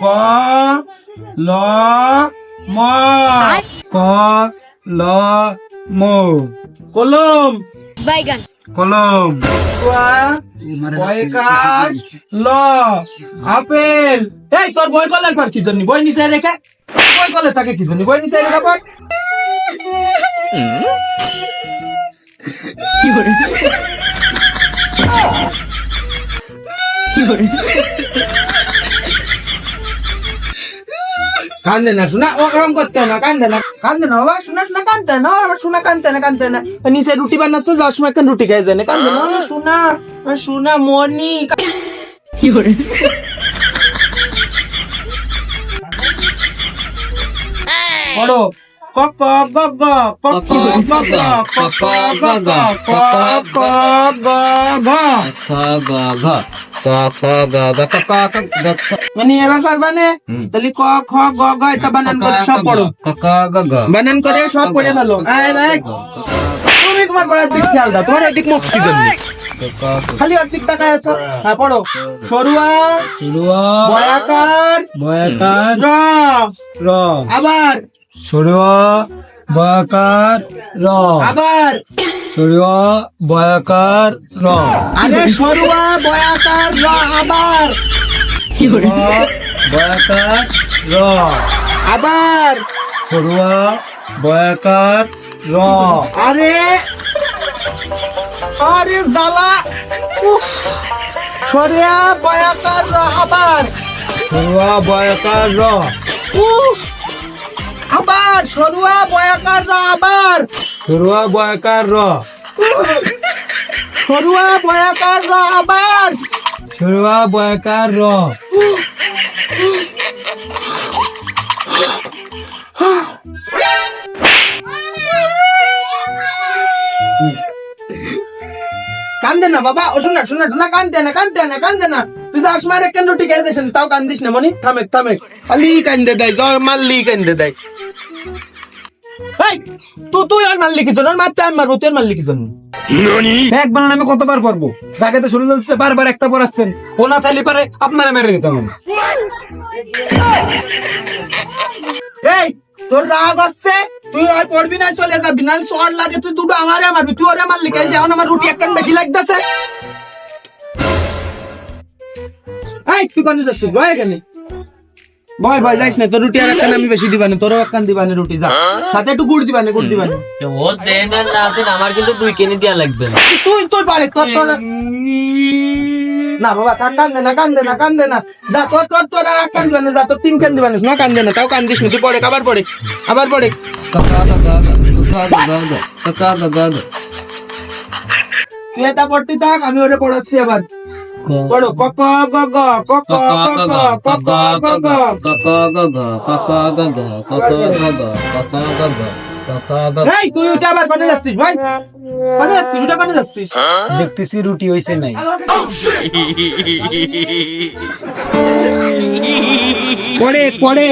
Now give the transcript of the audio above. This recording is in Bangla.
ক ল ম ক ল ম কলম বাইগান কলম বয়কার ল আপেল। এই তোর বই কলের পর কি জন্য বই নিচে রেখে বই কলে থাকে কি জন্য বই নিচে রেখে পড়। কান্দে না শোনা ওরকম করতে না কান্দে না বাবা শোনা শোনা কান্দতে না আমার শোনা কান্দতে না নিচে রুটি বানাচ্ছে যাওয়ার সময় একটা রুটি খাই জানে কান্দে না শোনা শোনা মনি কি করে পড়ো ক ক গ গ ক ক গ গ ক ক গ গ ক ক গ ঘ মানে এবার পারবানে তাহলে ক খ গ ঘ এটা বানান করে সব পড়ো বানান করে সব পড়ে ফেলো এই ভাই তুমি তোমার পড়ার দিক খেয়াল দাও তোমার এদিক মুখ কি জন্য খালি অর্ধেক তাকায় আছো হ্যাঁ পড়ো সরুয়া বয়াকার র র আবার সরুয়া বয়াকার র আবার সরুয়া বয়াকার র আরে সরুয়া বয়াকার র আবার বয়াকার র আবার সরুয়া বয়াকার র আরে আরে জ্বালা সরিয়া বয়াকার র আবার সরুয়া বয়াকার র আবার সরুয়া বয়াকার র আবার সরুয়া বয়াকার র সরুয়া বয়াকার র আবার সরুয়া বয়াকার র কান্দে না বাবা ও শোনা শোনা শোনা কান্দে না তুই তো আসমার এক রুটি খেয়ে দিস তাও কান্দিস না মনি থামে খালি কান্দে দেয় জ্বর মারলি কান্দে দেয় তুই আর মারলি কি জন্য মারতে আমি মারবো তুই আর মারলি কি জন্য এক বানান আমি কতবার পারবো যাকে তো শুরু হচ্ছে বারবার একটা পড়াচ্ছেন ও না থাকলে পারে আপনারা মেরে দিতাম আমি এই তোর রাগ আসছে তুই আর পড়বি না চলে যাবি না শর্ট লাগে তুই দুটো আমারে মারবি তুই ওরে মারলি কেন যেমন আমার রুটি একখান বেশি লাগতেছে এই তুই কোন যাচ্ছিস ভয় এখানে ভয় যাইস না তোর রুটি আর একখান আমি বেশি দিবানে তোরও একখান দিবানে রুটি যা সাথে একটু গুড় দিবানে ও দেন আর না দেন আমার কিন্তু 2 কেজি দেয়া লাগবে না তুই পারে তোর না বাবা তা কান্দে না যা তোর আর একখান দিবানে যা তোর 3 খান দিবানে না কান্দে না তাও কান্দিস না তুই পড়ে আবার পড়ে তুই এটা পড়তে থাক আমি ওরে পড়াচ্ছি আবার পড়ো ক ক গ গ ক ক গ গ ক ক গ গ এই তুই ওটা আবার কোনে যাচ্ছিস ভাই কোনে যাচ্ছিস দেখতেছি রুটি হইছে নাই পড়ে